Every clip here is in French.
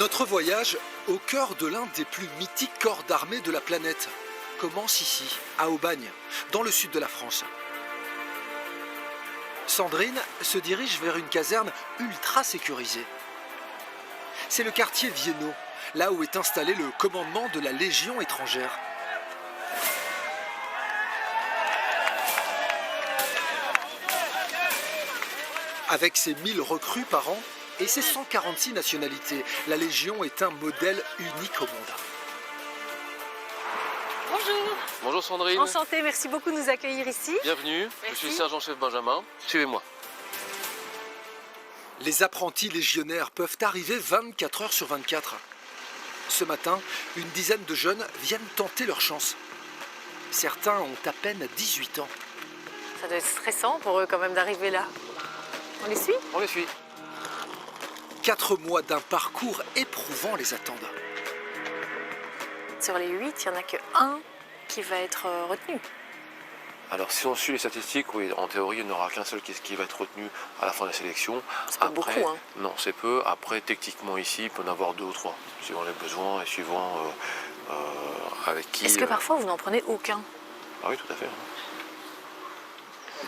Notre voyage au cœur de l'un des plus mythiques corps d'armée de la planète commence ici, à Aubagne, dans le sud de la France. Sandrine se dirige vers une caserne ultra sécurisée. C'est le quartier Vienno, là où est installé le commandement de la Légion étrangère. Avec ses 1000 recrues par an et ses 146 nationalités, la Légion est un modèle unique au monde. Bonjour. Bonjour Sandrine. Enchantée, merci beaucoup de nous accueillir ici. Bienvenue, Merci. Je suis sergent-chef Benjamin. Suivez-moi. Les apprentis légionnaires peuvent arriver 24 heures sur 24. Ce matin, une dizaine de jeunes viennent tenter leur chance. Certains ont à peine 18 ans. Ça doit être stressant pour eux quand même d'arriver là. On les suit? On les suit. 4 mois d'un parcours éprouvant les attendent. Sur les 8, il n'y en a que un qui va être retenu. Alors si on suit les statistiques, oui, en théorie, il n'y en aura qu'un seul qui va être retenu à la fin de la sélection. C'est pas beaucoup, hein. Non, c'est peu. Après, techniquement ici, il peut en avoir 2 ou 3, suivant les besoins et suivant avec qui... Est-ce que parfois vous n'en prenez aucun? Ah oui, tout à fait.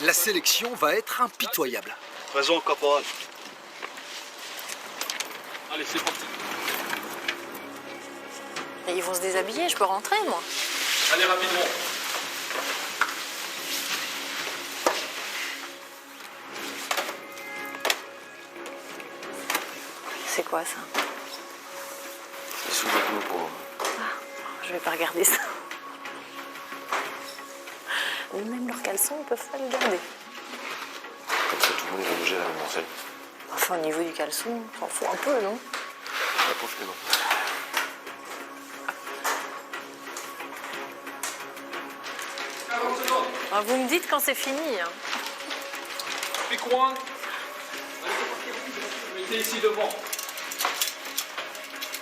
La sélection va être impitoyable. Présent, caporal. Allez, c'est parti. Et ils vont se déshabiller, je peux rentrer moi? Allez, rapidement. C'est quoi ça? C'est sous-vêtements pour... Je vais pas regarder ça. Même leurs caleçons, ils peuvent pas le garder. Comme ça, tout le monde est logé à la même enseigne. Enfin, au niveau du caleçon, on s'en fout un peu, non? La pauvre que non. Ah, vous me dites quand c'est fini. Hein. Les coins. Mettez ici devant.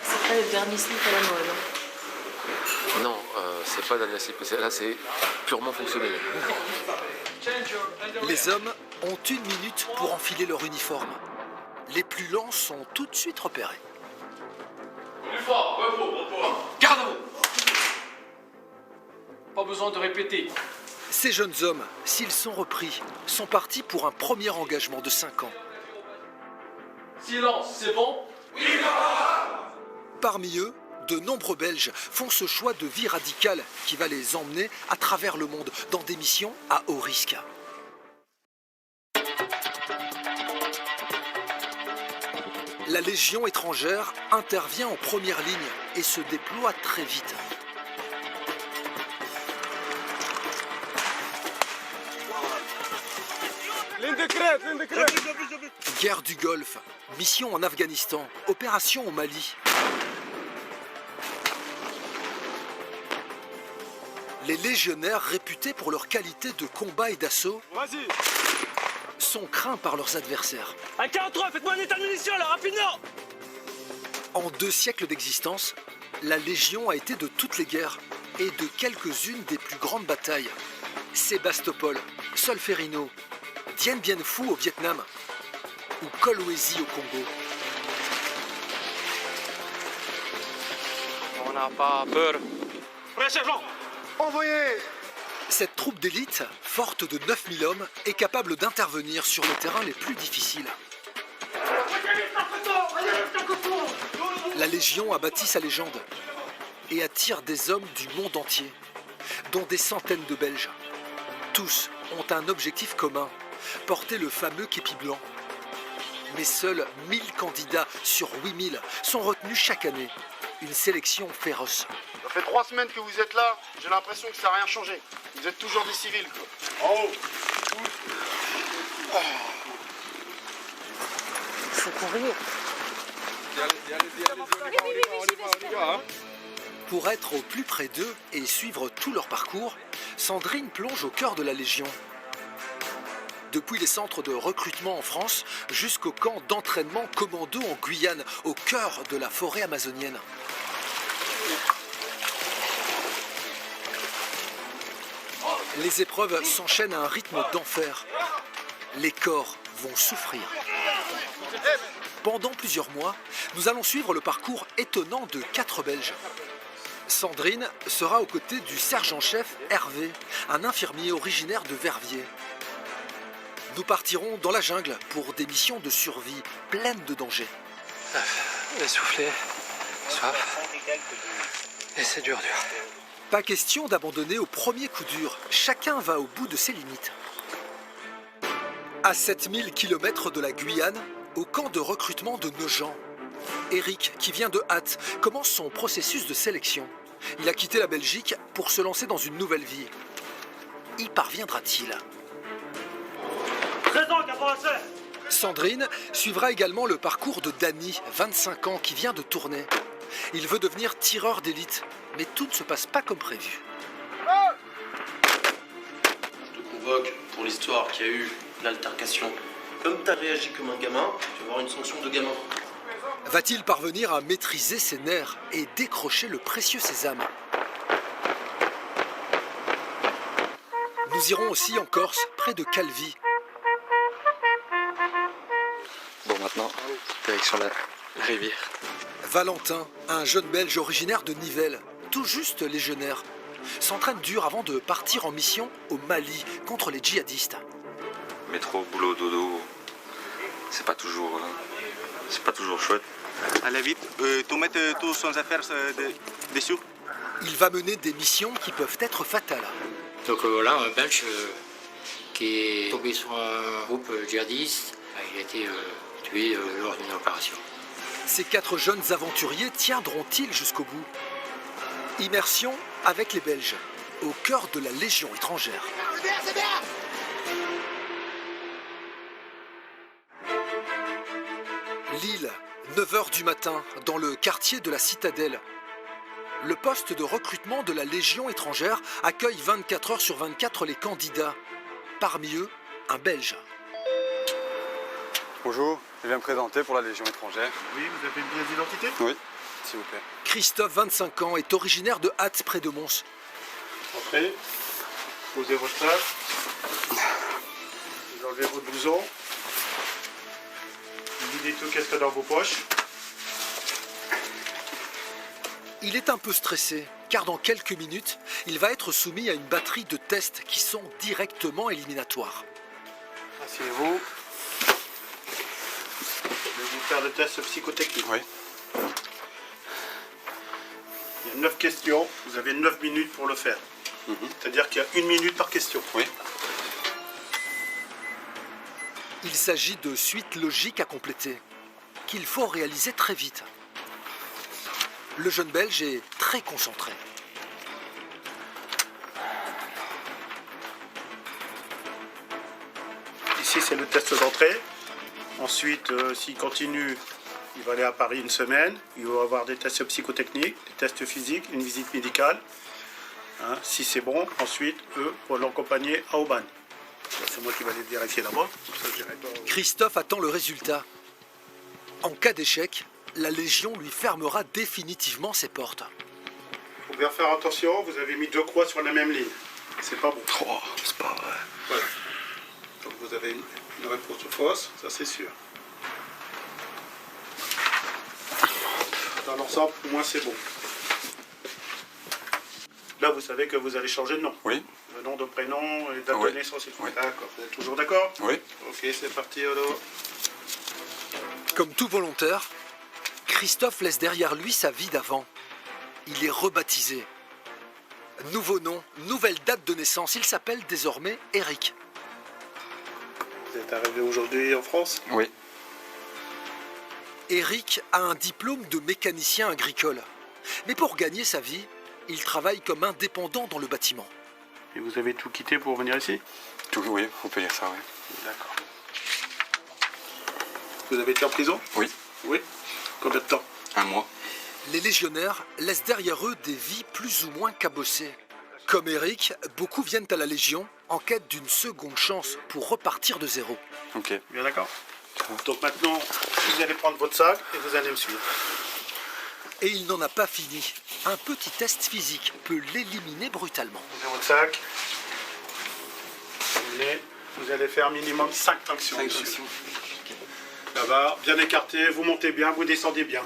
C'est pas le dernier slip à la mode. Non, c'est pas d'anacip. Là, c'est purement fonctionnel. Les hommes ont 1 minute pour enfiler leur uniforme. Les plus lents sont tout de suite repérés. Plus fort, repos. Garde à vous. Pas besoin de répéter. Ces jeunes hommes, s'ils sont repris, sont partis pour un premier engagement de 5 ans. Silence, c'est bon? Parmi eux, de nombreux Belges font ce choix de vie radicale qui va les emmener à travers le monde dans des missions à haut risque. La Légion étrangère intervient en première ligne et se déploie très vite. Guerre du Golfe, mission en Afghanistan, opération au Mali. Les légionnaires réputés pour leur qualité de combat et d'assaut sont craints par leurs adversaires. Un 43, faites-moi un état de munitions là, rapidement. En 2 siècles d'existence, la Légion a été de toutes les guerres et de quelques-unes des plus grandes batailles. Sébastopol, Solferino, Dien Bien Phu au Vietnam ou Kolwezi au Congo. On n'a pas peur. Prêt, sergent. Envoyez! Cette troupe d'élite, forte de 9000 hommes, est capable d'intervenir sur les terrains les plus difficiles. La Légion a bâti sa légende et attire des hommes du monde entier, dont des centaines de Belges. Tous ont un objectif commun, porter le fameux képi blanc. Mais seuls 1000 candidats sur 8000 sont retenus chaque année. Une sélection féroce. Ça fait 3 semaines que vous êtes là, j'ai l'impression que ça n'a rien changé. Vous êtes toujours des civils, quoi. En haut. Faut courir. Pour être au plus près d'eux et suivre tout leur parcours, Sandrine plonge au cœur de la Légion. Depuis les centres de recrutement en France jusqu'au camp d'entraînement commando en Guyane, au cœur de la forêt amazonienne. Les épreuves s'enchaînent à un rythme d'enfer. Les corps vont souffrir. Pendant plusieurs mois, nous allons suivre le parcours étonnant de 4 Belges. Sandrine sera aux côtés du sergent-chef Hervé, un infirmier originaire de Verviers. Nous partirons dans la jungle pour des missions de survie pleines de dangers. Essoufflé, soif, et c'est dur. Pas question d'abandonner au premier coup dur, chacun va au bout de ses limites. À 7000 km de la Guyane, au camp de recrutement de Nogent, Eric, qui vient de Hatt, commence son processus de sélection. Il a quitté la Belgique pour se lancer dans une nouvelle vie. Y parviendra-t-il? Sandrine suivra également le parcours de Danny, 25 ans, qui vient de Tournai. Il veut devenir tireur d'élite, mais tout ne se passe pas comme prévu. Je te convoque pour l'histoire qu'il y a eu, l'altercation. Comme tu as réagi comme un gamin, tu vas avoir une sanction de gamin. Va-t-il parvenir à maîtriser ses nerfs et décrocher le précieux sésame? Nous irons aussi en Corse, près de Calvi. Bon, maintenant, direction la rivière. Valentin, un jeune Belge originaire de Nivelles, tout juste légionnaire, s'entraîne dur avant de partir en mission au Mali contre les djihadistes. Métro, boulot, dodo, c'est pas toujours chouette. Allez vite, tout mettre tout sans affaires dessous. Il va mener des missions qui peuvent être fatales. Donc voilà, un Belge qui est tombé sur un groupe djihadiste, il a été tué lors d'une opération. Ces 4 jeunes aventuriers tiendront-ils jusqu'au bout? Immersion avec les Belges, au cœur de la Légion étrangère. Lille, 9h du matin, dans le quartier de la Citadelle. Le poste de recrutement de la Légion étrangère accueille 24 heures sur 24 les candidats. Parmi eux, un Belge. Bonjour, je viens me présenter pour la Légion étrangère. Oui, vous avez une pièce d'identité? Oui, s'il vous plaît. Christophe, 25 ans, est originaire de Hatt, près de Mons. Entrez, posez votre sac, vous enlevez votre blouson, vous videz tout ce qu'il y a dans vos poches. Il est un peu stressé, car dans quelques minutes, il va être soumis à une batterie de tests qui sont directement éliminatoires. Asseyez-vous. Je vais vous faire le test psychotechnique. Oui. Il y a 9 questions, vous avez 9 minutes pour le faire. C'est-à-dire qu'il y a 1 minute par question. Oui. Il s'agit de suites logiques à compléter, qu'il faut réaliser très vite. Le jeune Belge est très concentré. Ici, c'est le test d'entrée. Ensuite, s'il continue, il va aller à Paris une semaine. Il va avoir des tests psychotechniques, des tests physiques, une visite médicale. Hein, si c'est bon, ensuite, eux, pour l'accompagner à Aubagne. C'est moi qui vais aller vérifier là-bas. Christophe attend le résultat. En cas d'échec, la Légion lui fermera définitivement ses portes. Il faut bien faire attention, vous avez mis 2 croix sur la même ligne. C'est pas bon. Oh, c'est pas vrai. Voilà. Donc vous avez une réponse fausse, ça c'est sûr. Dans l'ensemble, pour moi c'est bon. Là, vous savez que vous allez changer de nom. Oui. Le nom de prénom et date Oui. de naissance et tout. Oui. D'accord. Vous êtes toujours d'accord? Oui. Ok, c'est parti, Odo. Comme tout volontaire, Christophe laisse derrière lui sa vie d'avant. Il est rebaptisé. Nouveau nom, nouvelle date de naissance, il s'appelle désormais Eric. Vous êtes arrivé aujourd'hui en France? Oui. Eric a un diplôme de mécanicien agricole. Mais pour gagner sa vie, il travaille comme indépendant dans le bâtiment. Et vous avez tout quitté pour venir ici? Tout, oui, on peut dire ça, oui. D'accord. Vous avez été en prison? Oui. Oui. Combien de temps? 1 mois. Les légionnaires laissent derrière eux des vies plus ou moins cabossées. Comme Eric, beaucoup viennent à la Légion en quête d'une seconde chance pour repartir de zéro. Ok. Bien d'accord. Donc maintenant, vous allez prendre votre sac et vous allez me suivre. Et il n'en a pas fini. Un petit test physique peut l'éliminer brutalement. Vous avez votre sac. Vous allez faire minimum 5 tractions. 5 tractions. Là-bas, bien écarté, vous montez bien, vous descendez bien.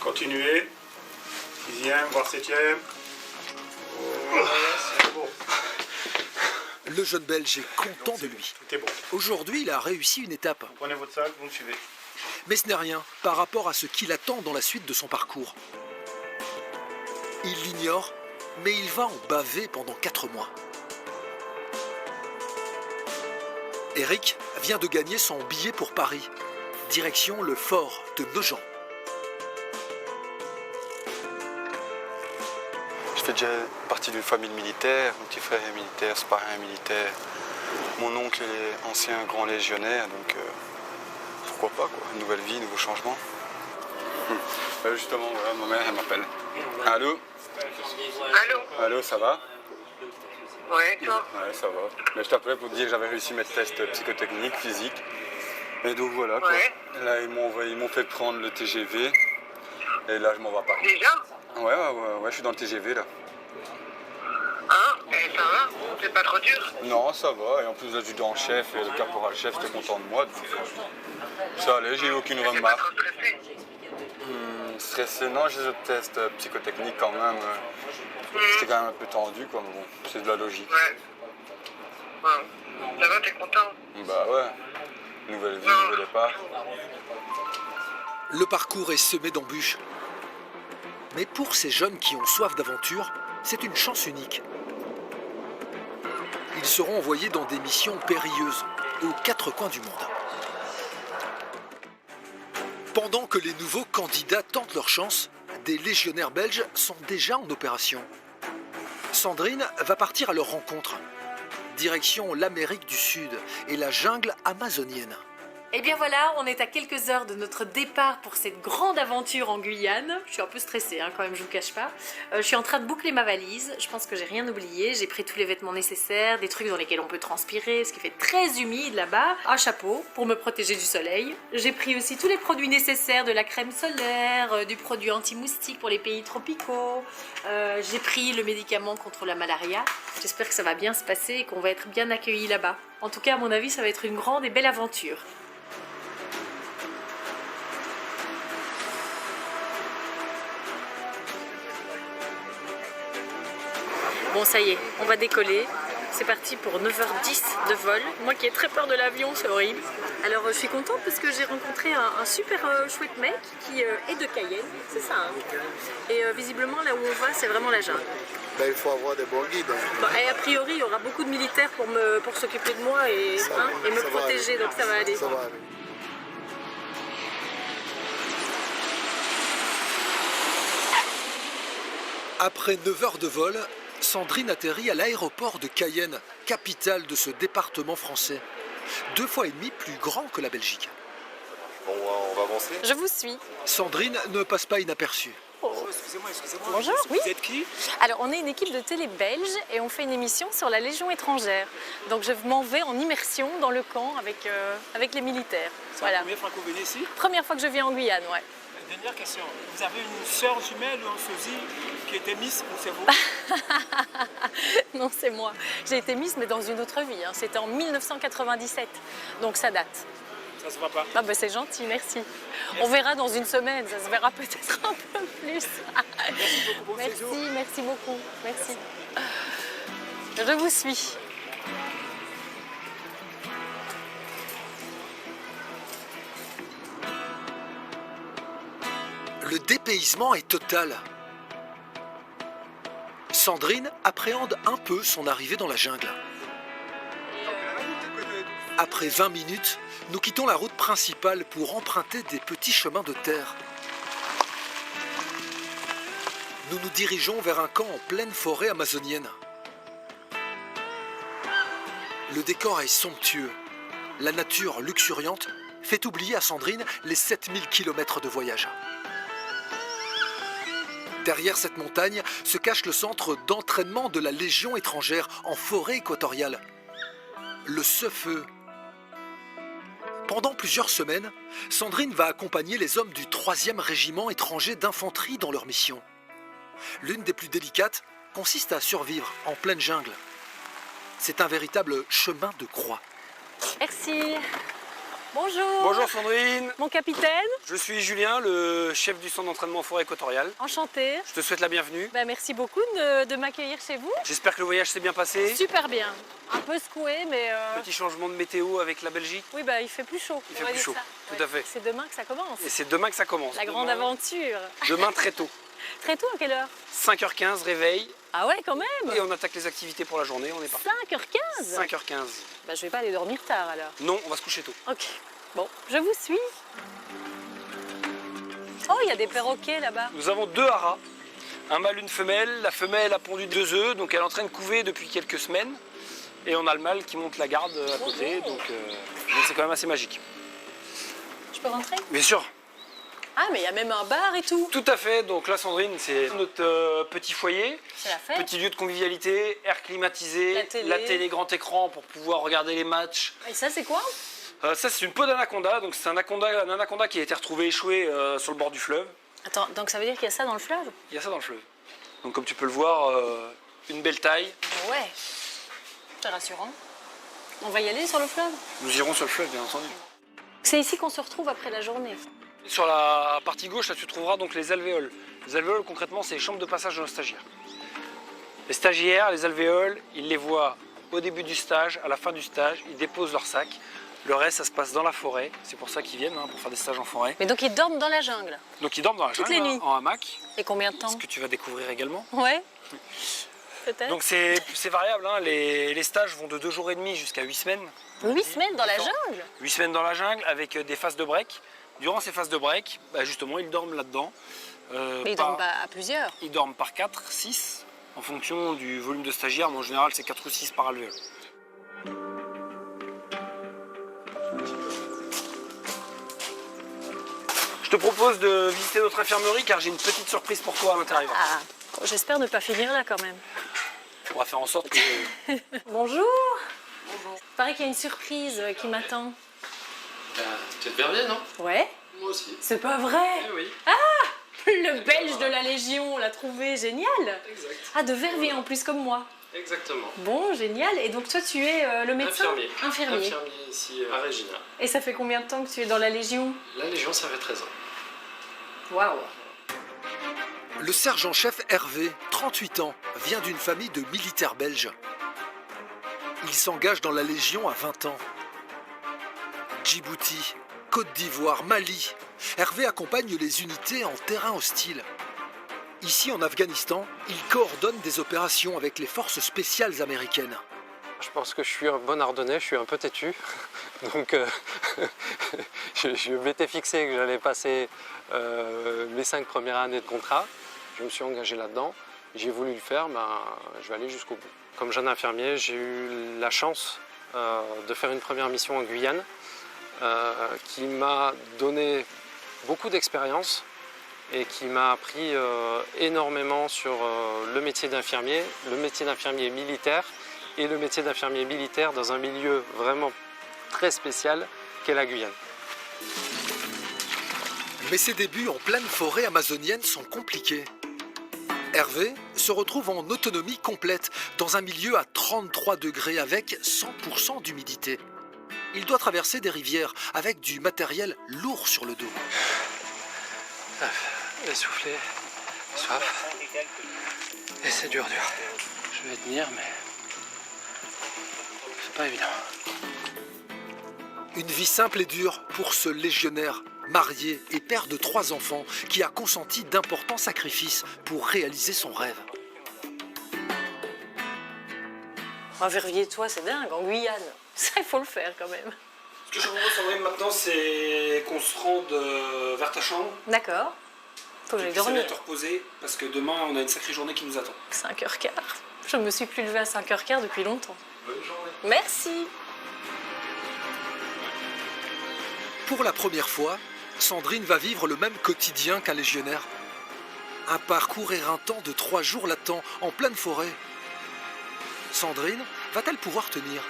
Continuez. 6e, voire 7e. C'est bon. Le jeune Belge est content de lui. Tout est bon. Aujourd'hui, il a réussi une étape. Vous prenez votre sac, vous me suivez. Mais ce n'est rien par rapport à ce qui l'attend dans la suite de son parcours. Il l'ignore, mais il va en baver pendant 4 mois. Eric vient de gagner son billet pour Paris. Direction le fort de Nogent. Je fais déjà partie d'une famille militaire. Mon petit frère est militaire, c'est pareil, un militaire. Mon oncle est ancien grand légionnaire, donc pourquoi pas, quoi. Une nouvelle vie, nouveau changement. Justement, voilà, ma mère, elle m'appelle. Allô? Allô? Allô, ça va? Ouais, toi? Ouais, ça va. Mais je t'appelais pour te dire que j'avais réussi mes tests psychotechniques, physiques. Et donc voilà, quoi. Ouais. Là, ils m'ont fait prendre le TGV. Et là, je m'en vais à Paris. Déjà? Ouais, je suis dans le TGV, là. Hein? Et ça va? C'est pas trop dur? Non, ça va. Et en plus, l'adjudant-chef et le caporal-chef étaient contents de moi. Donc, ça allait, j'ai eu aucune C'est pas remarque. trop stressé? Stressé, non, j'ai des tests psychotechniques quand même. C'était quand même un peu tendu, quoi, mais bon, c'est de la logique. Ouais. Ça va, t'es content? Bah ouais, nouvelle vie, nouvel départ. Le parcours est semé d'embûches. Mais pour ces jeunes qui ont soif d'aventure, c'est une chance unique. Ils seront envoyés dans des missions périlleuses, aux 4 coins du monde. Pendant que les nouveaux candidats tentent leur chance, des légionnaires belges sont déjà en opération. Sandrine va partir à leur rencontre. Direction l'Amérique du Sud et la jungle amazonienne. Et bien voilà, on est à quelques heures de notre départ pour cette grande aventure en Guyane. Je suis un peu stressée quand même, je vous cache pas. Je suis en train de boucler ma valise, je pense que j'ai rien oublié. J'ai pris tous les vêtements nécessaires, des trucs dans lesquels on peut transpirer, ce qui fait très humide là-bas. Un chapeau pour me protéger du soleil. J'ai pris aussi tous les produits nécessaires, de la crème solaire, du produit anti-moustique pour les pays tropicaux. J'ai pris le médicament contre la malaria. J'espère que ça va bien se passer et qu'on va être bien accueillis là-bas. En tout cas, à mon avis, ça va être une grande et belle aventure. Bon, ça y est, on va décoller. C'est parti pour 9h10 de vol. Moi qui ai très peur de l'avion, c'est horrible. Alors je suis contente parce que j'ai rencontré un super chouette mec qui est de Cayenne, c'est ça hein. Et visiblement là où on va, c'est vraiment la jungle. Ben, il faut avoir des bons guides. Bon, et a priori, il y aura beaucoup de militaires pour s'occuper de moi et me protéger, donc ça va aller. Ça va aller. Après 9 heures de vol, Sandrine atterrit à l'aéroport de Cayenne, capitale de ce département français. 2,5 fois plus grand que la Belgique. Bon, on va avancer. Je vous suis. Sandrine ne passe pas inaperçue. Excusez-moi. Bonjour, Vous êtes qui? Alors, on est une équipe de télé belge et on fait une émission sur la Légion étrangère. Donc, je m'en vais en immersion dans le camp avec les militaires. Voilà. La première fois que vous venez ici? Première fois que je viens en Guyane, ouais. Dernière question. Vous avez une sœur jumelle ou un sosie qui était Miss ou c'est vous? Non, c'est moi. J'ai été Miss, mais dans une autre vie. Hein. C'était en 1997. Donc, ça date. Ça se voit pas. Ah, ben c'est gentil, merci. On verra dans une semaine. Ça se verra peut-être un peu plus. Merci beaucoup pour merci, séjour. merci beaucoup. Merci. Je vous suis. Le dépaysement est total. Sandrine appréhende un peu son arrivée dans la jungle. Après 20 minutes, nous quittons la route principale pour emprunter des petits chemins de terre. Nous nous dirigeons vers un camp en pleine forêt amazonienne. Le décor est somptueux. La nature luxuriante fait oublier à Sandrine les 7000 km de voyage. Derrière cette montagne se cache le centre d'entraînement de la Légion étrangère en forêt équatoriale, le Sefeu. Pendant plusieurs semaines, Sandrine va accompagner les hommes du 3e régiment étranger d'infanterie dans leur mission. L'une des plus délicates consiste à survivre en pleine jungle. C'est un véritable chemin de croix. Merci. Bonjour. Bonjour Sandrine. Mon capitaine. Je suis Julien, le chef du centre d'entraînement forêt équatoriale. Enchanté. Je te souhaite la bienvenue. Merci beaucoup de m'accueillir chez vous. J'espère que le voyage s'est bien passé. Super bien. Un peu secoué, mais... Petit changement de météo avec la Belgique. Oui, il fait plus chaud. Il fait plus chaud, tout à fait. C'est demain que ça commence. Et c'est demain que ça commence. La grande aventure. Demain très tôt. Très tôt, à quelle heure? 5h15, réveil. Ah ouais, quand même. Et on attaque les activités pour la journée, on est parti. 5h15. 5h15. Je vais pas aller dormir tard alors. Non, on va se coucher tôt. Ok. Bon, je vous suis. Oh, il y a des perroquets là-bas. Nous avons 2 haras, un mâle, une femelle. La femelle a pondu 2 œufs, donc elle est en train de couver depuis quelques semaines. Et on a le mâle qui monte la garde à côté, donc c'est quand même assez magique. Je peux rentrer? Bien sûr. Ah, mais il y a même un bar et tout. Tout à fait, donc là Sandrine, c'est notre petit foyer. C'est la fête. Petit lieu de convivialité, air climatisé, la télé grand écran pour pouvoir regarder les matchs. Et ça, c'est quoi? Ça, c'est une peau d'anaconda, donc c'est un anaconda qui a été retrouvé échoué sur le bord du fleuve. Attends, donc ça veut dire qu'il y a ça dans le fleuve? Il y a ça dans le fleuve. Donc comme tu peux le voir, une belle taille. Ouais, c'est rassurant. On va y aller sur le fleuve? Nous irons sur le fleuve, bien entendu. C'est ici qu'on se retrouve après la journée. Sur la partie gauche, là, tu trouveras donc les alvéoles. Les alvéoles, concrètement, c'est les chambres de passage de nos stagiaires. Les stagiaires, les alvéoles, ils les voient au début du stage, à la fin du stage, ils déposent leur sac. Le reste, ça se passe dans la forêt. C'est pour ça qu'ils viennent, pour faire des stages en forêt. Mais donc ils dorment dans la jungle? Donc ils dorment dans la jungle, toutes les nuits, en hamac. Et combien de temps? Ce que tu vas découvrir également. Ouais, peut-être. Donc c'est variable, les stages vont de 2 jours et demi jusqu'à 8 semaines. 8 semaines dans la jungle? 8 semaines dans la jungle avec des phases de break. Durant ces phases de break, justement, ils dorment là-dedans. Mais ils dorment pas à plusieurs? Ils dorment par 4, 6, en fonction du volume de stagiaires, mais en général, c'est 4 ou 6 par alvéole. Je te propose de visiter notre infirmerie car j'ai une petite surprise pour toi à l'intérieur. Ah, j'espère ne pas finir là quand même. On va faire en sorte que... Bonjour. Bonjour. Il paraît qu'il y a une surprise qui m'attend. Tu te verrais, non? Ouais. Moi aussi. C'est pas vrai? Eh oui. Ah, le Belge de la Légion, on l'a trouvé, génial. Exact. Ah, de Verviers en plus, comme moi. Exactement. Bon, génial. Et donc toi, tu es le médecin? Infirmier. Infirmier ici à Regina. Et ça fait combien de temps que tu es dans la Légion? La Légion, ça fait 13 ans. Waouh. Le sergent-chef Hervé, 38 ans, vient d'une famille de militaires belges. Il s'engage dans la Légion à 20 ans. Djibouti, Côte d'Ivoire, Mali. Hervé accompagne les unités en terrain hostile. Ici, en Afghanistan, il coordonne des opérations avec les forces spéciales américaines. Je pense que je suis un bon Ardennais, je suis un peu têtu. Donc je m'étais fixé que j'allais passer mes 5 premières années de contrat. Je me suis engagé là-dedans. J'ai voulu le faire, je vais aller jusqu'au bout. Comme jeune infirmier, j'ai eu la chance de faire une première mission en Guyane qui m'a donné beaucoup d'expérience et qui m'a appris énormément sur le métier d'infirmier militaire et le métier d'infirmier militaire dans un milieu vraiment très spécial qu'est la Guyane. Mais ses débuts en pleine forêt amazonienne sont compliqués. Hervé se retrouve en autonomie complète dans un milieu à 33 degrés avec 100% d'humidité. Il doit traverser des rivières avec du matériel lourd sur le dos. Essoufflé, soif. Et c'est dur. Je vais tenir, mais c'est pas évident. Une vie simple et dure pour ce légionnaire, marié et père de 3 enfants, qui a consenti d'importants sacrifices pour réaliser son rêve. Verviers, toi, c'est dingue, en Guyane. Ça, il faut le faire quand même. Ce que je vous propose, Sandrine, maintenant, c'est qu'on se rende vers ta chambre. D'accord. Faut que j'aille dormir. Te reposer, parce que demain, on a une sacrée journée qui nous attend. 5h15. Je ne me suis plus levée à 5h15 depuis longtemps. Bonne journée. Merci. Pour la première fois, Sandrine va vivre le même quotidien qu'un légionnaire. Un parcours éreintant de 3 jours l'attend en pleine forêt. Sandrine va-t-elle pouvoir tenir ?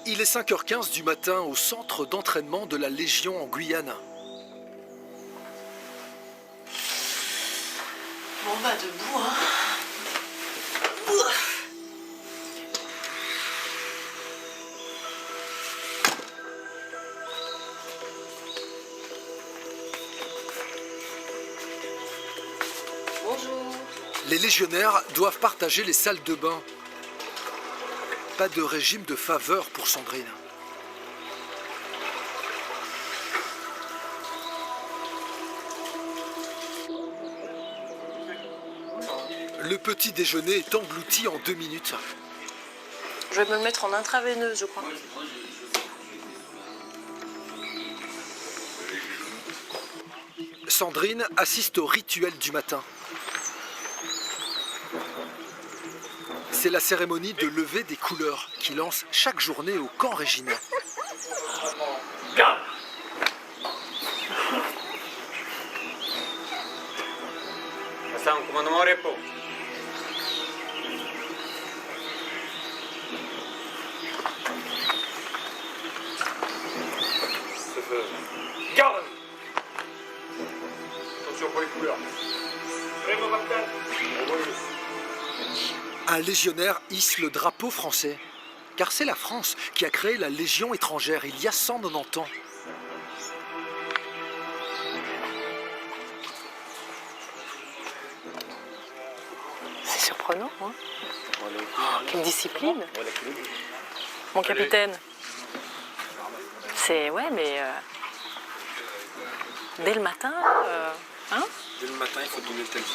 Il est 5h15 du matin au centre d'entraînement de la Légion en Guyane. bah debout, hein. Bonjour. Les légionnaires doivent partager les salles de bain. Pas de régime de faveur pour Sandrine. Le petit déjeuner est englouti en 2 minutes. Je vais me le mettre en intraveineuse, je crois. Sandrine assiste au rituel du matin. C'est la cérémonie de lever des couleurs qui lance chaque journée au camp Régina. Ça, un commandement au repos. Garde. Attention pour les couleurs. Vraiment, Martin. Un légionnaire hisse le drapeau français. Car c'est la France qui a créé la Légion étrangère il y a 190 ans. C'est surprenant, hein. Quelle discipline. Mon capitaine. C'est... Ouais, mais... Dès le matin, hein. Dès le matin, il faut donner le tempo.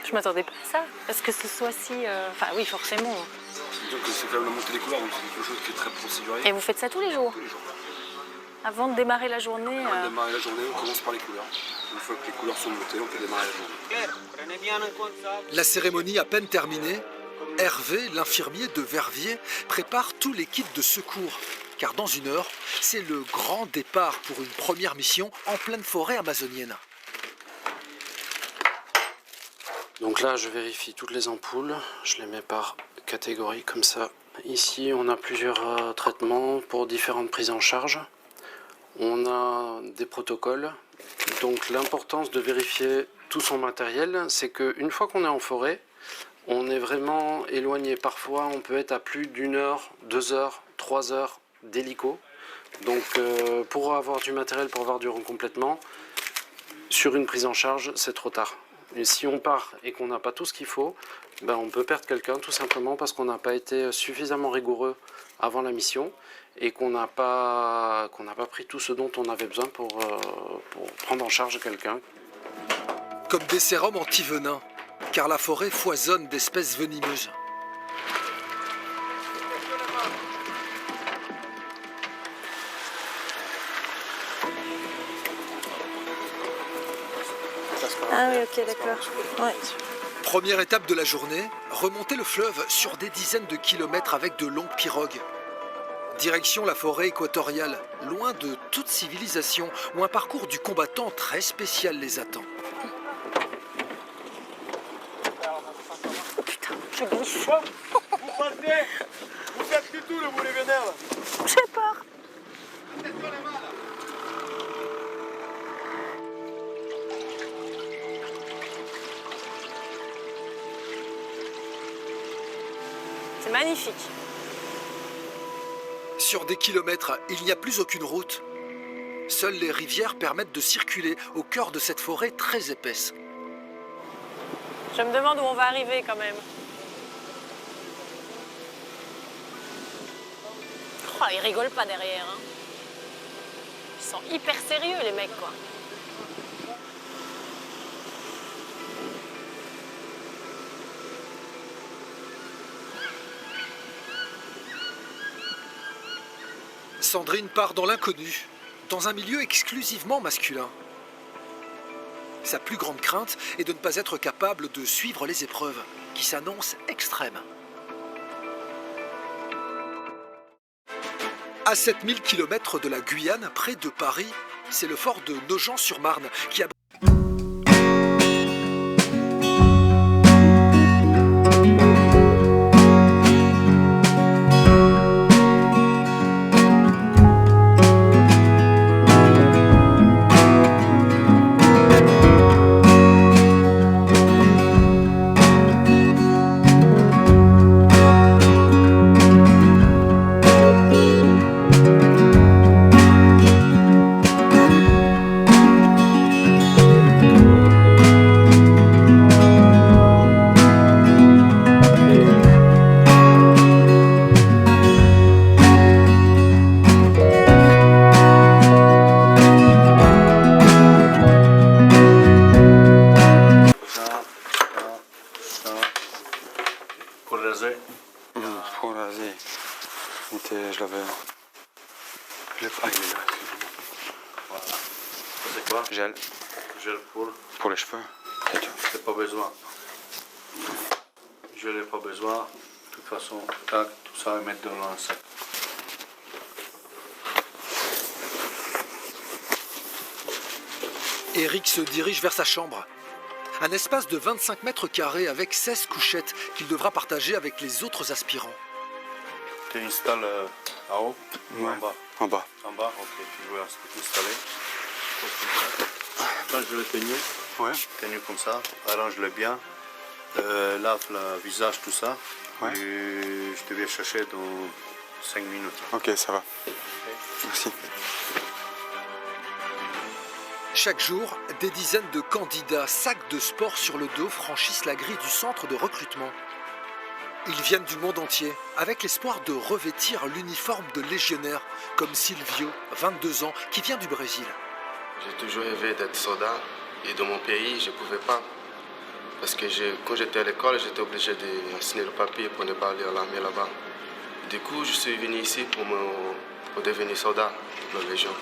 Je m'attendais pas à ça, parce que ce soit si... Enfin oui, forcément. Donc c'est quand même la montée des couleurs, donc c'est quelque chose qui est très procédurier. Et vous faites ça tous les jours? Tous les jours. Avant de démarrer la journée Avant de démarrer la journée, on commence par les couleurs. Une fois que les couleurs sont montées, on peut démarrer la journée. La cérémonie à peine terminée, Hervé, l'infirmier de Verviers, prépare tous les kits de secours. Car dans 1 heure, c'est le grand départ pour une première mission en pleine forêt amazonienne. Donc là, je vérifie toutes les ampoules, je les mets par catégorie comme ça. Ici, on a plusieurs traitements pour différentes prises en charge. On a des protocoles. Donc l'importance de vérifier tout son matériel, c'est qu'une fois qu'on est en forêt, on est vraiment éloigné. Parfois, on peut être à plus d'1 heure, 2 heures, 3 heures d'hélico. Donc pour avoir du matériel, pour avoir du recomplètement, sur une prise en charge, c'est trop tard. Et si on part et qu'on n'a pas tout ce qu'il faut, ben on peut perdre quelqu'un tout simplement parce qu'on n'a pas été suffisamment rigoureux avant la mission et qu'on n'a pas pris tout ce dont on avait besoin pour prendre en charge quelqu'un. Comme des sérums anti-venins, car la forêt foisonne d'espèces venimeuses. Ah oui, ok, d'accord. Ouais. Première étape de la journée, remonter le fleuve sur des dizaines de kilomètres avec de longues pirogues. Direction la forêt équatoriale, loin de toute civilisation, où un parcours du combattant très spécial les attend. Oh putain, je glisse. Vous partez. Vous faites du tout, le boulet vénère. Je sais pas. C'est magnifique. Sur des kilomètres, il n'y a plus aucune route. Seules les rivières permettent de circuler au cœur de cette forêt très épaisse. Je me demande où on va arriver quand même. Oh, ils rigolent pas derrière. Hein. Ils sont hyper sérieux les mecs quoi. Sandrine part dans l'inconnu, dans un milieu exclusivement masculin. Sa plus grande crainte est de ne pas être capable de suivre les épreuves, qui s'annoncent extrêmes. À 7000 km de la Guyane, près de Paris, c'est le fort de Nogent-sur-Marne qui a... Oh, vas-y. Je l'avais... Je l'ai pas, il est là. Voilà. C'est quoi? Gel. Gel pour les cheveux. C'est pas besoin. Je n'ai pas besoin. De toute façon, tac, tout ça, et mettre dans un sac. Eric se dirige vers sa chambre. Un espace de 25 mètres carrés avec 16 couchettes qu'il devra partager avec les autres aspirants. Tu installes en haut ou en bas? En bas. En bas, ok, tu veux installer. Change le tenue. Ouais. Tenue comme ça, arrange-le bien. Lave le visage, tout ça. Ouais. Et je te viens chercher dans 5 minutes. Ok, ça va. Merci. Chaque jour, des dizaines de candidats, sacs de sport sur le dos, franchissent la grille du centre de recrutement. Ils viennent du monde entier, avec l'espoir de revêtir l'uniforme de légionnaire, comme Silvio, 22 ans, qui vient du Brésil. J'ai toujours rêvé d'être soldat, et dans mon pays, je ne pouvais pas. Parce que quand j'étais à l'école, j'étais obligé de signer le papier pour ne pas aller à l'armée là-bas. Du coup, je suis venu ici pour devenir soldat de la Légion.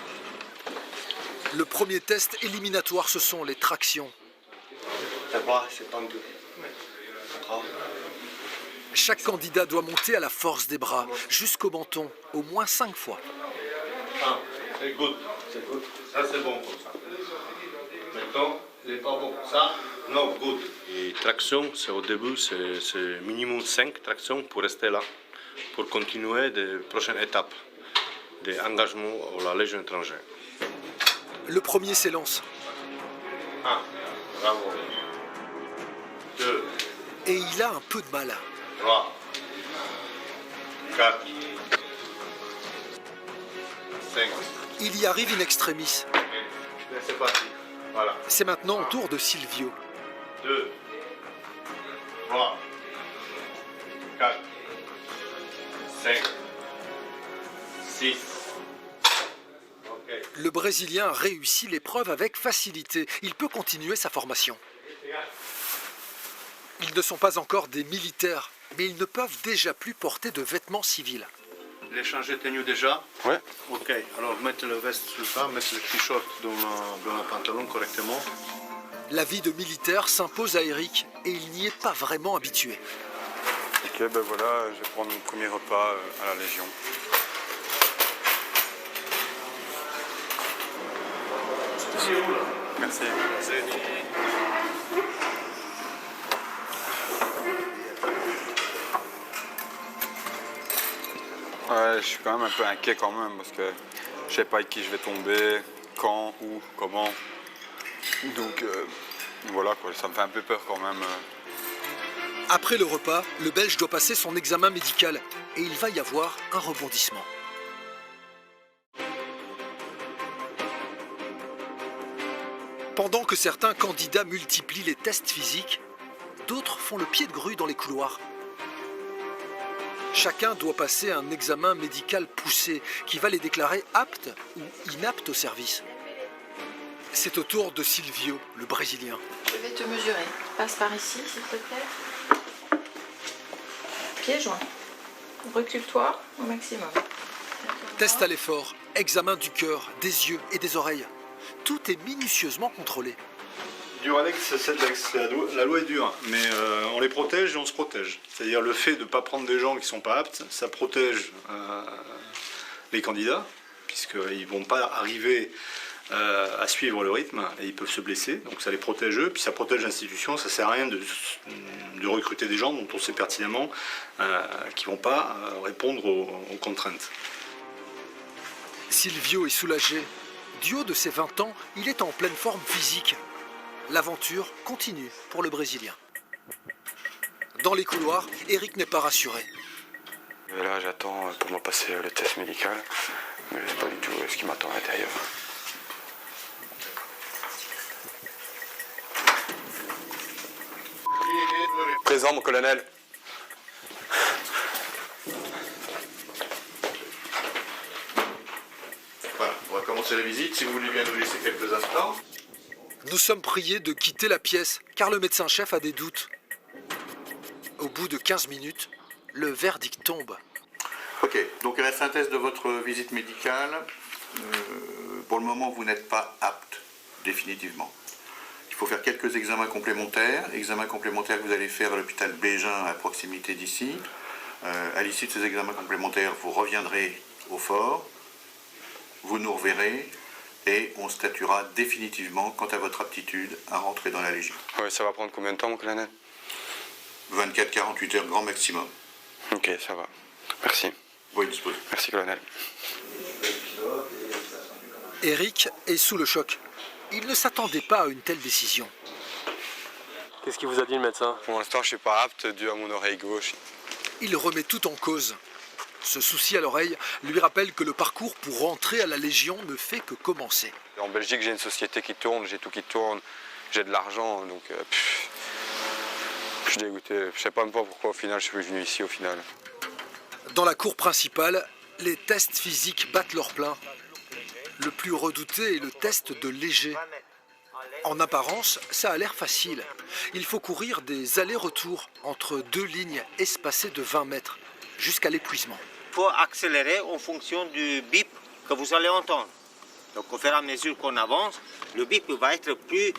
Le premier test éliminatoire, ce sont les tractions. C'est tendu. Chaque candidat doit monter à la force des bras, jusqu'au menton, au moins 5 fois. Ah, c'est good. Ça, c'est bon comme ça. Maintenant, il n'est pas bon. Ça, non, good. Et traction, c'est au début, c'est minimum 5 tractions pour rester là, pour continuer des prochaines étapes d'engagement à la Légion étrangère. Le premier s'élance. 1, bravo. 2, Et il a un peu de mal. 3, 4, 5. Il y arrive in extremis. C'est parti. Voilà. C'est maintenant au tour de Silvio. 2, 3, 4, 5, 6. Le Brésilien réussit l'épreuve avec facilité. Il peut continuer sa formation. Ils ne sont pas encore des militaires, mais ils ne peuvent déjà plus porter de vêtements civils. Les changer de tenue déjà? Ouais. Ok, alors mettre le veste sur ça, mettre le t-shirt dans le pantalon correctement. La vie de militaire s'impose à Eric et il n'y est pas vraiment habitué. Ok, ben voilà, je vais prendre mon premier repas à la Légion. Merci. Ouais, je suis quand même un peu inquiet quand même parce que je sais pas avec qui je vais tomber, quand, où, comment. Donc voilà quoi, ça me fait un peu peur quand même. Après le repas, le Belge doit passer son examen médical et il va y avoir un rebondissement. Pendant que certains candidats multiplient les tests physiques, d'autres font le pied de grue dans les couloirs. Chacun doit passer un examen médical poussé qui va les déclarer aptes ou inaptes au service. C'est au tour de Silvio, le Brésilien. Je vais te mesurer. Passe par ici, s'il te plaît. Pieds joints. Recule-toi au maximum. Test à l'effort, examen du cœur, des yeux et des oreilles. Tout est minutieusement contrôlé. Dur Alex, c'est de l'ex. La loi est dure, mais on les protège et on se protège. C'est-à-dire le fait de ne pas prendre des gens qui ne sont pas aptes, ça protège les candidats, puisqu'ils ne vont pas arriver à suivre le rythme et ils peuvent se blesser. Donc ça les protège eux, puis ça protège l'institution. Ça ne sert à rien de recruter des gens dont on sait pertinemment qu'ils ne vont pas répondre aux contraintes. Silvio est soulagé. Du haut de ses 20 ans, il est en pleine forme physique. L'aventure continue pour le Brésilien. Dans les couloirs, Eric n'est pas rassuré. Et là, j'attends pour me passer le test médical, mais je ne sais pas du tout ce qui m'attend à l'intérieur. Présent, mon colonel. Voilà, on va commencer la visite. Si vous voulez bien nous laisser quelques instants. Nous sommes priés de quitter la pièce, car le médecin-chef a des doutes. Au bout de 15 minutes, le verdict tombe. Ok, donc à la synthèse de votre visite médicale, pour le moment vous n'êtes pas apte, définitivement. Il faut faire quelques examens complémentaires que vous allez faire à l'hôpital Bégin à proximité d'ici. À l'issue de ces examens complémentaires, vous reviendrez au fort, vous nous reverrez et on statuera définitivement quant à votre aptitude à rentrer dans la Légion. Ouais, ça va prendre combien de temps, mon colonel? 24-48 heures grand maximum. Ok, ça va. Merci. Oui, dispose. Merci, colonel. Eric est sous le choc. Il ne s'attendait pas à une telle décision. Qu'est-ce qu'il vous a dit, le médecin? Pour l'instant, je suis pas apte dû à mon oreille gauche. Il remet tout en cause. Ce souci à l'oreille lui rappelle que le parcours pour rentrer à la Légion ne fait que commencer. En Belgique, j'ai une société qui tourne, j'ai tout qui tourne, j'ai de l'argent, donc je suis dégoûté. Je sais pas même pas pourquoi au final je suis venu ici au final. Dans la cour principale, les tests physiques battent leur plein. Le plus redouté est le test de léger. En apparence, ça a l'air facile. Il faut courir des allers-retours entre deux lignes espacées de 20 mètres, jusqu'à l'épuisement. Il faut accélérer en fonction du bip que vous allez entendre. Donc au fur et à mesure qu'on avance, le bip va être plus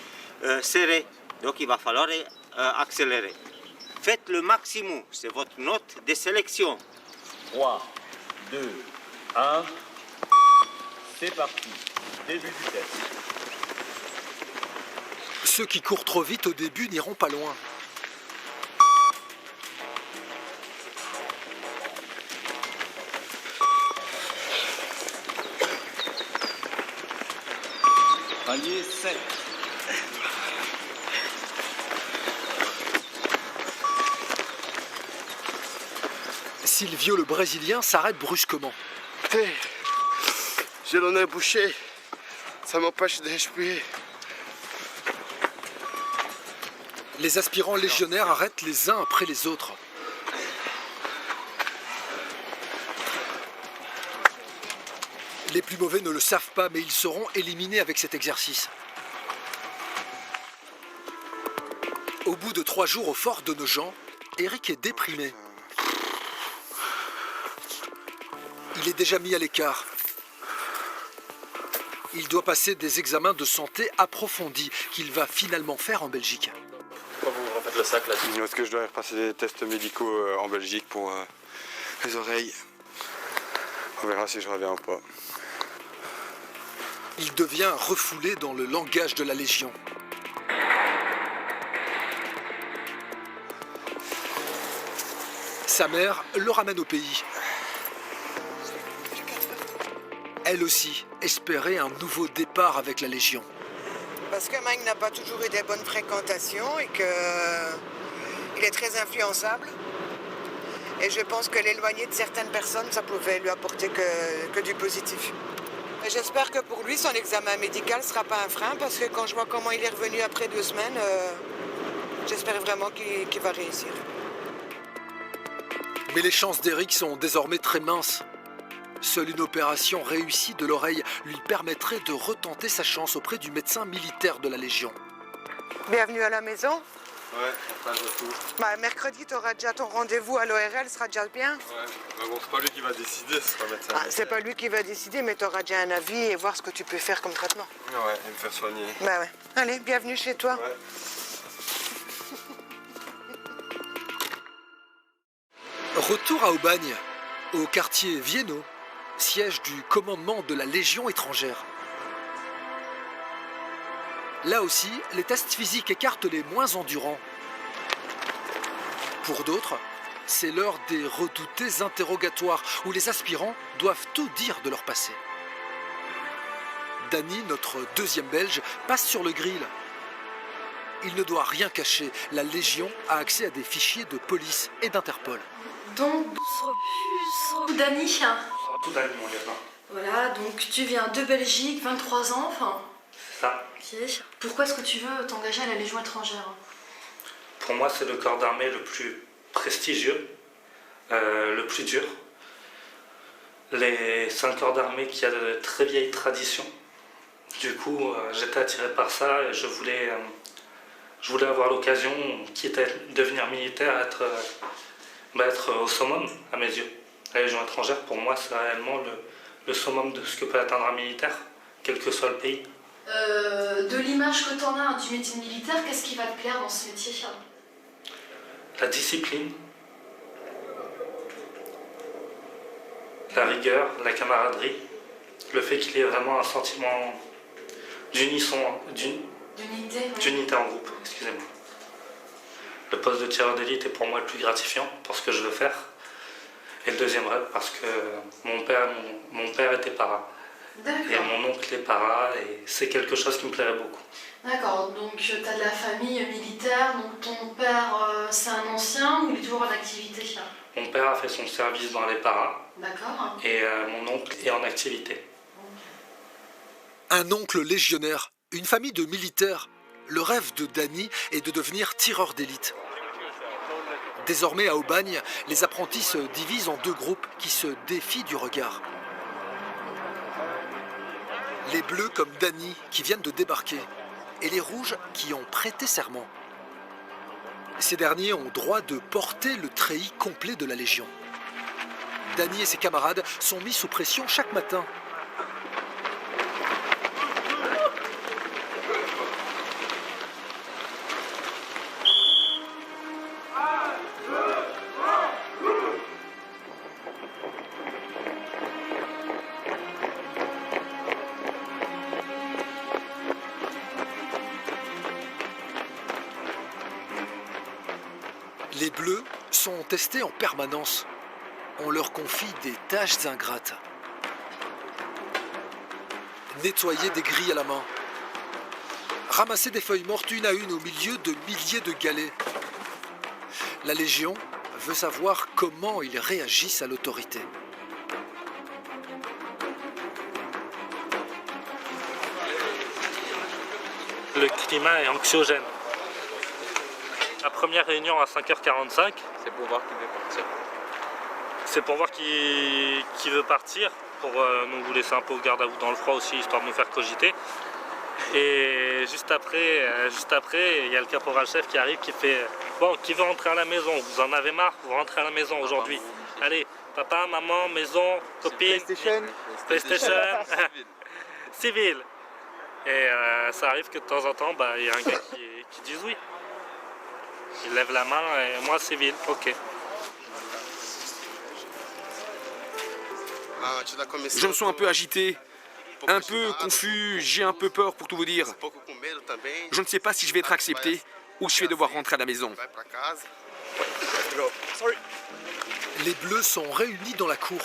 serré. Donc il va falloir accélérer. Faites le maximum, c'est votre note de sélection. 3, 2, 1, c'est parti. Début du test. Ceux qui courent trop vite au début n'iront pas loin. Palier 7. Silvio le Brésilien s'arrête brusquement. J'ai le nez bouché. Ça m'empêche de respirer. Les aspirants légionnaires arrêtent les uns après les autres. Les plus mauvais ne le savent pas, mais ils seront éliminés avec cet exercice. Au bout de 3 jours au fort de Nogent, Eric est déprimé. Il est déjà mis à l'écart. Il doit passer des examens de santé approfondis qu'il va finalement faire en Belgique. Pourquoi vous refaites le sac là-dessus? Parce que je dois repasser des tests médicaux en Belgique pour les oreilles. On verra si je reviens ou pas. Il devient refoulé dans le langage de la Légion. Sa mère le ramène au pays. Elle aussi espérait un nouveau départ avec la Légion. Parce que Mike n'a pas toujours eu des bonnes fréquentations et qu'il est très influençable. Et je pense que l'éloigner de certaines personnes, ça pouvait lui apporter que du positif. Et j'espère que pour lui, son examen médical ne sera pas un frein, parce que quand je vois comment il est revenu après 2 semaines, j'espère vraiment qu'il va réussir. Mais les chances d'Eric sont désormais très minces. Seule une opération réussie de l'oreille lui permettrait de retenter sa chance auprès du médecin militaire de la Légion. Bienvenue à la maison. Ouais, en train de retour. Bah, mercredi, tu auras déjà ton rendez-vous à l'ORL, sera déjà bien. Ouais, mais bon, c'est pas lui qui va décider, ce sera médecin. Ah, c'est pas lui qui va décider, mais tu auras déjà un avis et voir ce que tu peux faire comme traitement. Ouais, et me faire soigner. Bah ouais. Allez, bienvenue chez toi. Ouais. Retour à Aubagne, au quartier Vienno, siège du commandement de la Légion étrangère. Là aussi, les tests physiques écartent les moins endurants. Pour d'autres, c'est l'heure des redoutés interrogatoires où les aspirants doivent tout dire de leur passé. Danny, notre deuxième Belge, passe sur le grill. Il ne doit rien cacher, la Légion a accès à des fichiers de police et d'Interpol. Donc, Dany. Tout Dany, mon lieutenant. Voilà, donc tu viens de Belgique, 23 ans, enfin. Ça. Ok. Pourquoi est-ce que tu veux t'engager à la Légion étrangère? Pour moi, c'est le corps d'armée le plus prestigieux, le plus dur. C'est un corps d'armée qui a de très vieilles traditions. Du coup, j'étais attiré par ça et je voulais avoir l'occasion, quitte à devenir militaire, être Être au summum, à mes yeux. La Légion étrangère, pour moi, c'est réellement le summum de ce que peut atteindre un militaire, quel que soit le pays. De l'image que tu en as du métier de militaire, qu'est-ce qui va te plaire dans ce métier? La discipline, la rigueur, la camaraderie, le fait qu'il y ait vraiment un sentiment d'unité en groupe, excusez-moi. Le poste de tireur d'élite est pour moi le plus gratifiant pour ce que je veux faire. Et le deuxième rêve parce que mon père était para. Et mon oncle est para et c'est quelque chose qui me plairait beaucoup. D'accord, donc tu as de la famille militaire, donc ton père c'est un ancien ou il est toujours en activité? Mon père a fait son service dans les paras. D'accord. Et mon oncle est en activité. Un oncle légionnaire, une famille de militaires. Le rêve de Dany est de devenir tireur d'élite. Désormais à Aubagne, les apprentis se divisent en deux groupes qui se défient du regard. Les bleus comme Dany qui viennent de débarquer et les rouges qui ont prêté serment. Ces derniers ont droit de porter le treillis complet de la Légion. Dany et ses camarades sont mis sous pression chaque matin. Les bleus sont testés en permanence. On leur confie des tâches ingrates. Nettoyer des grilles à la main. Ramasser des feuilles mortes une à une au milieu de milliers de galets. La Légion veut savoir comment ils réagissent à l'autorité. Le climat est anxiogène. La première réunion à 5h45. C'est pour voir qui veut partir. C'est pour voir qui veut partir, pour nous laisser un peu au garde à vous dans le froid aussi, histoire de nous faire cogiter. Et juste après, il y a le caporal-chef qui arrive qui fait « Bon, qui veut rentrer à la maison? Vous en avez marre? Vous rentrez à la maison aujourd'hui. Allez, papa, maman, maison, copine, PlayStation, civil. » Et ça arrive que de temps en temps, il y a un gars qui dise oui. Il lève la main et moi civil, ok. Je me sens un peu agité, un peu confus, j'ai un peu peur pour tout vous dire. Je ne sais pas si je vais être accepté ou si je vais devoir rentrer à la maison. Les bleus sont réunis dans la cour.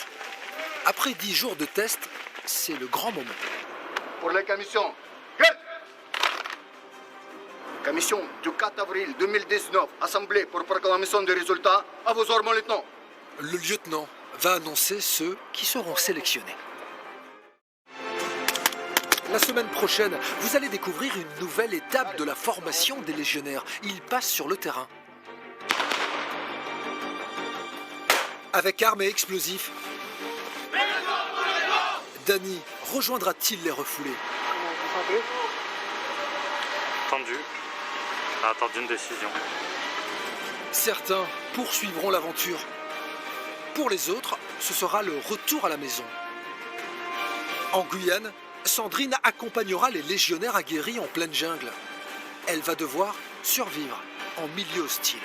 Après 10 jours de test, c'est le grand moment. Pour la commission, commission du 4 avril 2019, assemblée pour proclamation des résultats, à vos ordres, mon lieutenant. Le lieutenant va annoncer ceux qui seront sélectionnés. La semaine prochaine, vous allez découvrir une nouvelle étape de la formation des légionnaires. Ils passent sur le terrain. Avec armes et explosifs, Dany rejoindra-t-il les refoulés? Tendu. A attendu une décision. Certains poursuivront l'aventure. Pour les autres, ce sera le retour à la maison. En Guyane, Sandrine accompagnera les légionnaires aguerris en pleine jungle. Elle va devoir survivre en milieu hostile.